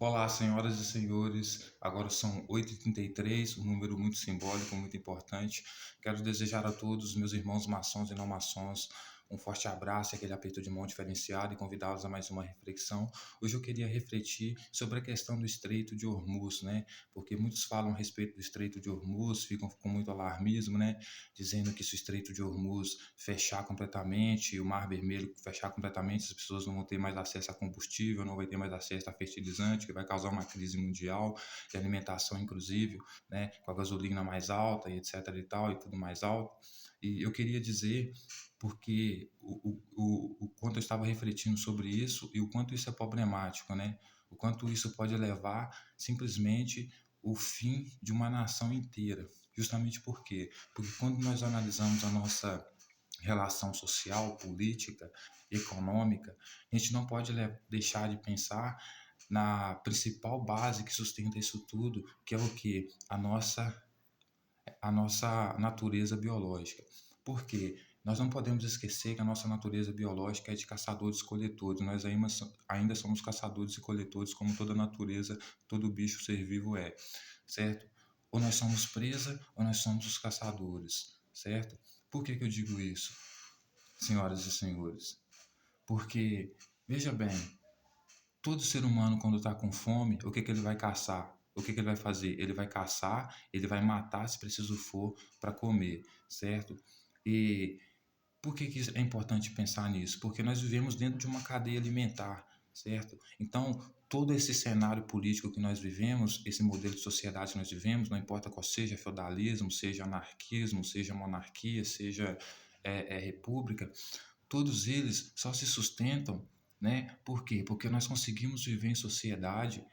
Olá, senhoras e senhores. Agora são 8h33, um número muito simbólico, muito importante. Quero desejar a todos, meus irmãos maçons e não maçons, um forte abraço e aquele aperto de mão diferenciado e convidá-los a mais uma reflexão. Hoje eu queria refletir sobre a questão do Estreito de Hormuz, né? Porque muitos falam a respeito do Estreito de Hormuz, ficam com muito alarmismo, né? Dizendo que se o Estreito de Hormuz fechar completamente, o Mar Vermelho fechar completamente, as pessoas não vão ter mais acesso a combustível, não vai ter mais acesso a fertilizante, que vai causar uma crise mundial de alimentação, inclusive, né? Com a gasolina mais alta e etc e tal, e tudo mais alto. E eu queria dizer, porque o quanto eu estava refletindo sobre isso e o quanto isso é problemático, né? O quanto isso pode levar simplesmente o fim de uma nação inteira. Justamente por quê? Porque quando nós analisamos a nossa relação social, política, econômica, a gente não pode deixar de pensar na principal base que sustenta isso tudo, que é o que? A nossa natureza biológica. Por quê? Nós não podemos esquecer que a nossa natureza biológica é de caçadores-coletores. Nós ainda somos caçadores e coletores, como toda natureza, todo bicho, ser vivo é, certo? Ou nós somos presa, ou nós somos os caçadores, certo? Por que eu digo isso, senhoras e senhores? Porque, veja bem, todo ser humano, quando está com fome, o que ele vai caçar? O que ele vai fazer? Ele vai caçar, ele vai matar se preciso for para comer, certo? E por que é importante pensar nisso? Porque nós vivemos dentro de uma cadeia alimentar, certo? Então, todo esse cenário político que nós vivemos, esse modelo de sociedade que nós vivemos, não importa qual seja feudalismo, seja anarquismo, seja monarquia, seja república, todos eles só se sustentam, né? Por quê? Porque nós conseguimos viver em sociedade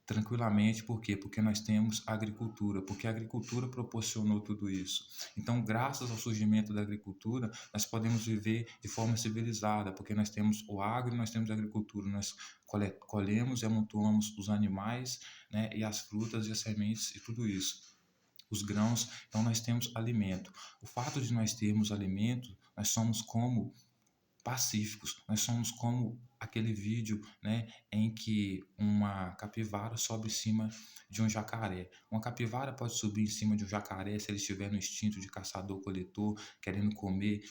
tranquilamente. Por quê? Porque nós temos agricultura, porque a agricultura proporcionou tudo isso. Então, graças ao surgimento da agricultura, nós podemos viver de forma civilizada, porque nós temos o agro e nós temos a agricultura. Nós colhemos e amontoamos os animais, né, e as frutas e as sementes e tudo isso. Os grãos, então nós temos alimento. O fato de nós termos alimento, nós somos como pacíficos. Nós somos como aquele vídeo, né, em que uma capivara sobe em cima de um jacaré. Uma capivara pode subir em cima de um jacaré se ele estiver no instinto de caçador-coletor, querendo comer,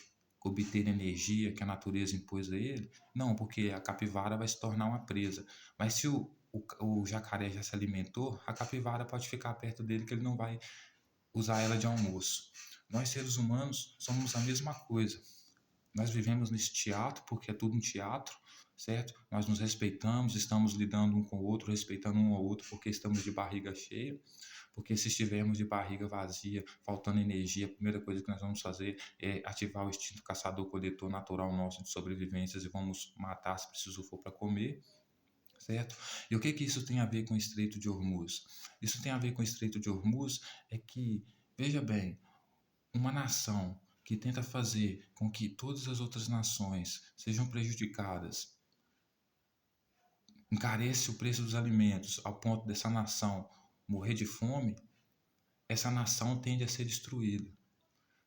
obter energia que a natureza impôs a ele? Não, porque a capivara vai se tornar uma presa. Mas se o jacaré já se alimentou, a capivara pode ficar perto dele que ele não vai usar ela de almoço. Nós, seres humanos, somos a mesma coisa. Nós vivemos nesse teatro porque é tudo um teatro, certo? Nós nos respeitamos, estamos lidando um com o outro, respeitando um ao outro porque estamos de barriga cheia. Porque se estivermos de barriga vazia, faltando energia, a primeira coisa que nós vamos fazer é ativar o instinto caçador-coletor natural nosso de sobrevivência e vamos matar se preciso for para comer, certo? E o que isso tem a ver com o Estreito de Hormuz? Isso tem a ver com o Estreito de Hormuz é que, veja bem, uma nação que tenta fazer com que todas as outras nações sejam prejudicadas, encarece o preço dos alimentos ao ponto dessa nação morrer de fome, essa nação tende a ser destruída.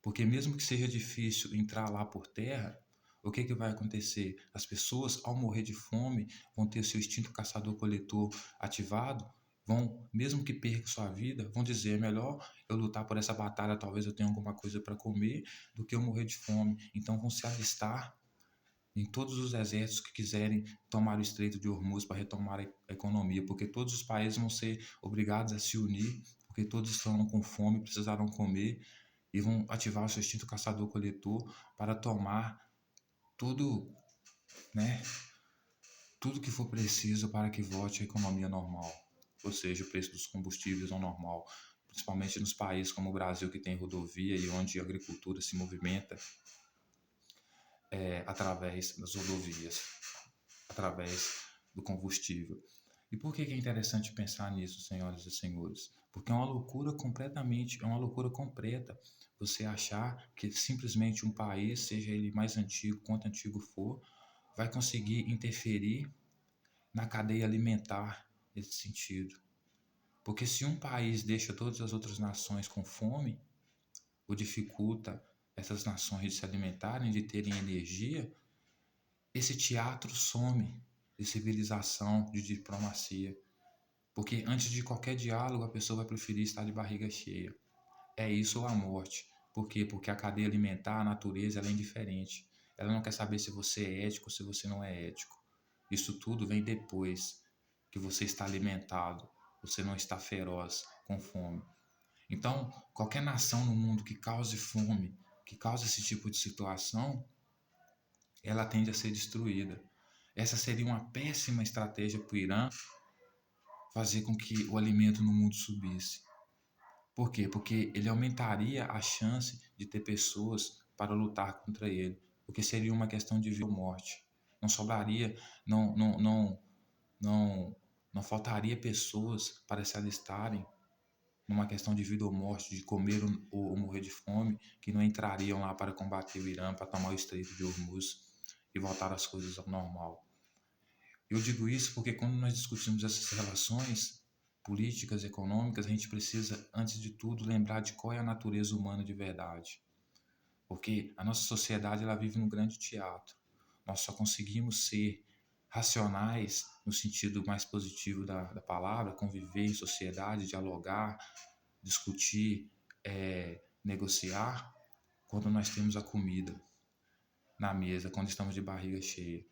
Porque mesmo que seja difícil entrar lá por terra, o que vai acontecer? As pessoas, ao morrer de fome, vão ter seu instinto caçador-coletor ativado, vão, mesmo que perca sua vida, vão dizer, é melhor eu lutar por essa batalha, talvez eu tenha alguma coisa para comer, do que eu morrer de fome. Então vão se alistar em todos os exércitos que quiserem tomar o Estreito de Hormuz para retomar a economia, porque todos os países vão ser obrigados a se unir, porque todos estão com fome, precisarão comer, e vão ativar o seu instinto caçador-coletor para tomar tudo, né, tudo que for preciso para que volte a economia normal, ou seja, o preço dos combustíveis ao normal, principalmente nos países como o Brasil, que tem rodovia e onde a agricultura se movimenta através das rodovias, através do combustível. E por que é interessante pensar nisso, senhoras e senhores? Porque é uma loucura completamente, é uma loucura completa você achar que simplesmente um país, seja ele mais antigo, quanto antigo for, vai conseguir interferir na cadeia alimentar nesse sentido. Porque se um país deixa todas as outras nações com fome, ou dificulta essas nações de se alimentarem, de terem energia, esse teatro some de civilização, de diplomacia. Porque antes de qualquer diálogo, a pessoa vai preferir estar de barriga cheia. É isso ou a morte. Por quê? Porque a cadeia alimentar, a natureza, ela é indiferente. Ela não quer saber se você é ético ou se você não é ético. Isso tudo vem depois que você está alimentado, você não está feroz, com fome. Então, qualquer nação no mundo que cause fome, que cause esse tipo de situação, ela tende a ser destruída. Essa seria uma péssima estratégia para o Irã fazer com que o alimento no mundo subisse. Por quê? Porque ele aumentaria a chance de ter pessoas para lutar contra ele, porque seria uma questão de vida ou morte. Não sobraria, não, não, não, não, não faltaria pessoas para se alistarem numa questão de vida ou morte, de comer ou morrer de fome, que não entrariam lá para combater o Irã, para tomar o Estreito de Hormuz e voltar as coisas ao normal. Eu digo isso porque quando nós discutimos essas relações políticas, econômicas, a gente precisa, antes de tudo, lembrar de qual é a natureza humana de verdade. Porque a nossa sociedade ela vive num grande teatro. Nós só conseguimos ser racionais no sentido mais positivo da palavra, conviver em sociedade, dialogar, discutir, negociar, quando nós temos a comida na mesa, quando estamos de barriga cheia.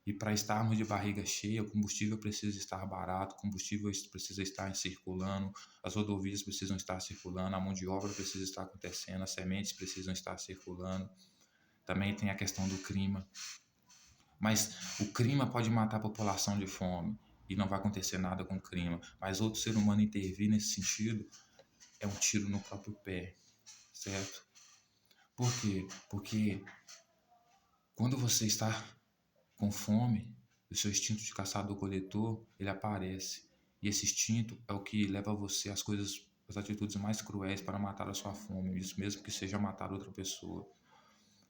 E para estarmos de barriga cheia, o combustível precisa estar barato, o combustível precisa estar circulando, as rodovias precisam estar circulando, a mão de obra precisa estar acontecendo, as sementes precisam estar circulando. Também tem a questão do clima. Mas o clima pode matar a população de fome e não vai acontecer nada com o clima. Mas outro ser humano intervir nesse sentido é um tiro no próprio pé, certo? Por quê? Porque quando você está com fome, o seu instinto de caçador-coletor, ele aparece. E esse instinto é o que leva você às coisas, às atitudes mais cruéis para matar a sua fome, isso mesmo que seja matar outra pessoa,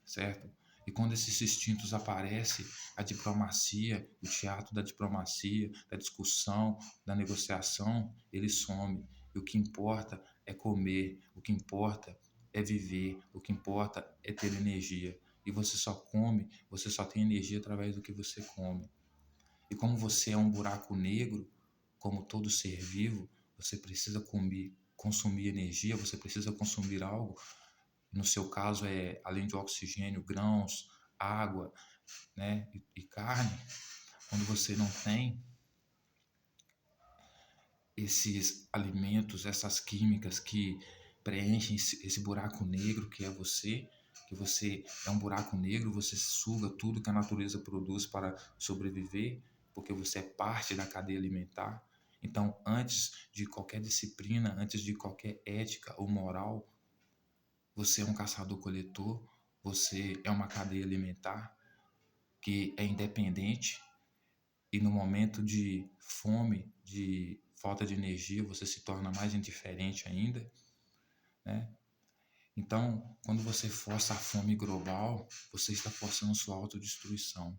certo? E quando esses instintos aparecem, a diplomacia, o teatro da diplomacia, da discussão, da negociação, ele some. E o que importa é comer, o que importa é viver, o que importa é ter energia. E você só come, você só tem energia através do que você come. E como você é um buraco negro, como todo ser vivo, você precisa consumir energia, você precisa consumir algo. No seu caso, além de oxigênio, grãos, água, né, e carne. Quando você não tem esses alimentos, essas químicas que preenchem esse buraco negro que você é um buraco negro, você suga tudo que a natureza produz para sobreviver, porque você é parte da cadeia alimentar. Então, antes de qualquer disciplina, antes de qualquer ética ou moral, você é um caçador-coletor, você é uma cadeia alimentar que é independente e no momento de fome, de falta de energia, você se torna mais indiferente ainda, né? Então, quando você força a fome global, você está forçando sua autodestruição.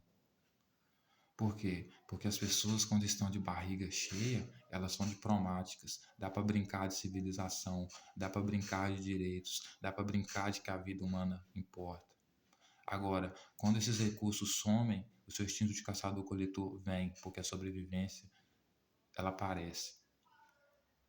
Por quê? Porque as pessoas, quando estão de barriga cheia, elas são diplomáticas. Dá para brincar de civilização, dá para brincar de direitos, dá para brincar de que a vida humana importa. Agora, quando esses recursos somem, o seu instinto de caçador-coletor vem, porque a sobrevivência, ela aparece.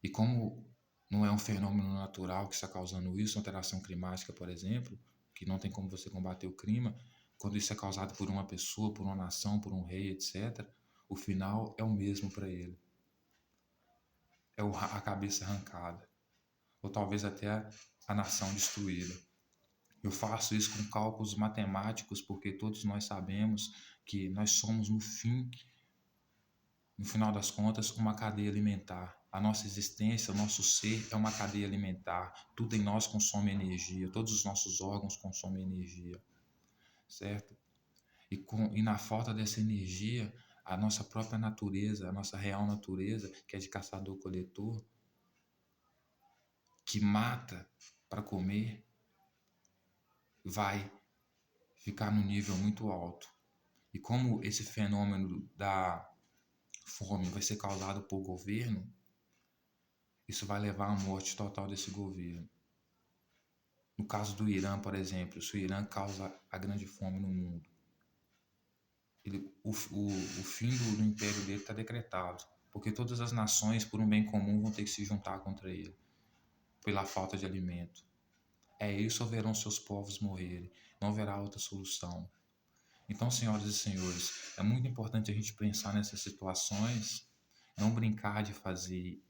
E como não é um fenômeno natural que está causando isso, alteração climática, por exemplo, que não tem como você combater o clima, quando isso é causado por uma pessoa, por uma nação, por um rei, etc., o final é o mesmo para ele. É a cabeça arrancada, ou talvez até a nação destruída. Eu faço isso com cálculos matemáticos, porque todos nós sabemos que nós somos, no final das contas, uma cadeia alimentar. A nossa existência, o nosso ser é uma cadeia alimentar. Tudo em nós consome energia, todos os nossos órgãos consomem energia, certo? E na falta dessa energia, a nossa própria natureza, a nossa real natureza, que é de caçador-coletor, que mata para comer, vai ficar no nível muito alto. E como esse fenômeno da fome vai ser causado por governo, isso vai levar à morte total desse governo. No caso do Irã, por exemplo, se o Irã causa a grande fome no mundo, o fim do império dele está decretado. porque todas as nações, por um bem comum, vão ter que se juntar contra ele, pela falta de alimento. É isso, ou verão seus povos morrerem, não haverá outra solução. Então, senhoras e senhores, é muito importante a gente pensar nessas situações, não brincar de fazer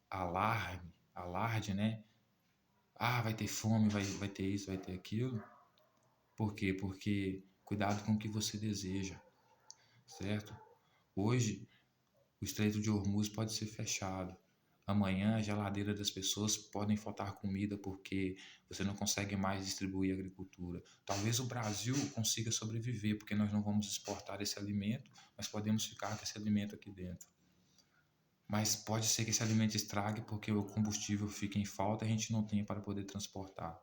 alarde, né? Ah, vai ter fome, vai ter isso, vai ter aquilo. Por quê? Porque cuidado com o que você deseja, certo? Hoje, o Estreito de Hormuz pode ser fechado. Amanhã, a geladeira das pessoas podem faltar comida porque você não consegue mais distribuir agricultura. Talvez o Brasil consiga sobreviver, porque nós não vamos exportar esse alimento, mas podemos ficar com esse alimento aqui dentro. Mas pode ser que esse alimento estrague porque o combustível fique em falta e a gente não tenha para poder transportar.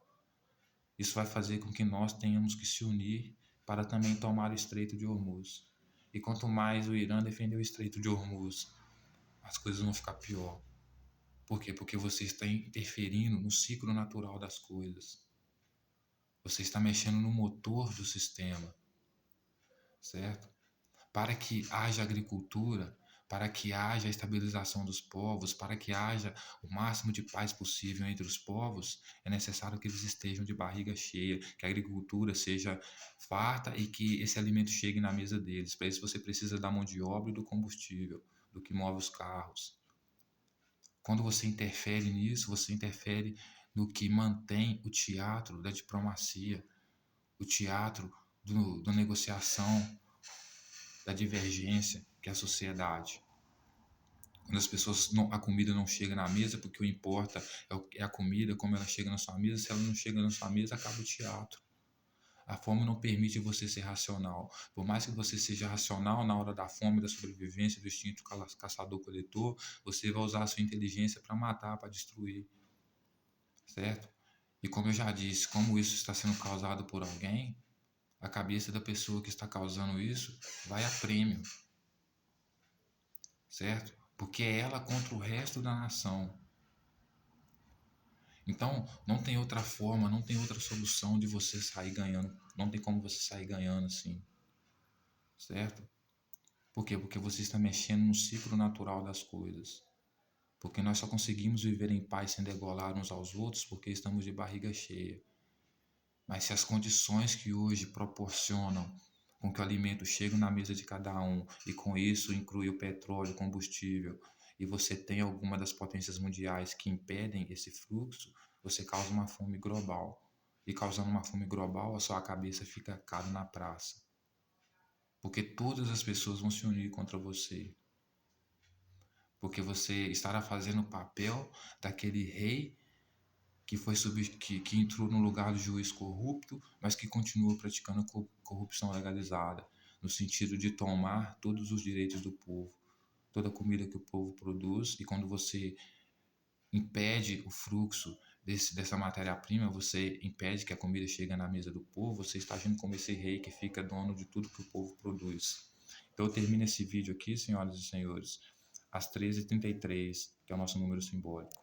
Isso vai fazer com que nós tenhamos que se unir para também tomar o Estreito de Hormuz. E quanto mais o Irã defender o Estreito de Hormuz, as coisas vão ficar pior. Por quê? Porque você está interferindo no ciclo natural das coisas. Você está mexendo no motor do sistema, certo? Para que haja agricultura, para que haja a estabilização dos povos, para que haja o máximo de paz possível entre os povos, é necessário que eles estejam de barriga cheia, que a agricultura seja farta e que esse alimento chegue na mesa deles. Para isso você precisa da mão de obra e do combustível, do que move os carros. Quando você interfere nisso, você interfere no que mantém o teatro da diplomacia, o teatro da negociação, da divergência, que é a sociedade. Quando as pessoas a comida não chega na mesa, porque o importa é a comida, como ela chega na sua mesa. Se ela não chega na sua mesa, acaba o teatro. A fome não permite você ser racional. Por mais que você seja racional na hora da fome, da sobrevivência, do instinto caçador-coletor, você vai usar a sua inteligência para matar, para destruir, certo? E como eu já disse, como isso está sendo causado por alguém, a cabeça da pessoa que está causando isso vai a prêmio, certo? Porque é ela contra o resto da nação. Então, não tem outra forma, não tem outra solução de você sair ganhando. Não tem como você sair ganhando assim, certo? Por quê? Porque você está mexendo no ciclo natural das coisas. Porque nós só conseguimos viver em paz sem degolar uns aos outros porque estamos de barriga cheia. Mas se as condições que hoje proporcionam com que o alimento chegue na mesa de cada um, e com isso inclui o petróleo, o combustível, e você tem alguma das potências mundiais que impedem esse fluxo, você causa uma fome global. E causando uma fome global, a sua cabeça fica cara na praça. Porque todas as pessoas vão se unir contra você. Porque você estará fazendo o papel daquele rei que foi que entrou no lugar do juiz corrupto, mas que continua praticando corrupção legalizada, no sentido de tomar todos os direitos do povo, toda a comida que o povo produz, e quando você impede o fluxo dessa matéria-prima, você impede que a comida chegue na mesa do povo, você está agindo como esse rei que fica dono de tudo que o povo produz. Então eu termino esse vídeo aqui, senhoras e senhores, às 13h33, que é o nosso número simbólico.